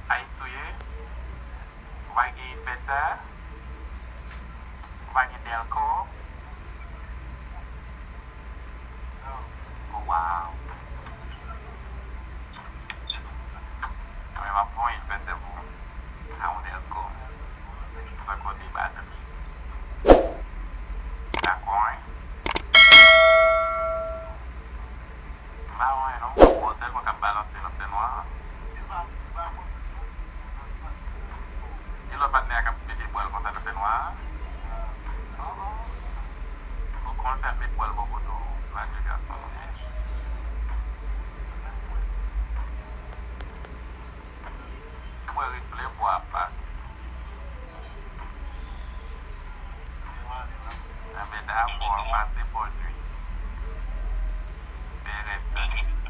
Aí tu vai inventar, vai delco. Wow. Aveva poi inventar a un delco. Foi com o bata. Tá com, hein? Mas não vou você com a balança no penoir. E lo batne a petit poil comme ça no penoir. Au contraire, mes poils beaucoup de la garçon. Moi, rifle pour la place. Mais d'abord, passer pour nuit. Beretta.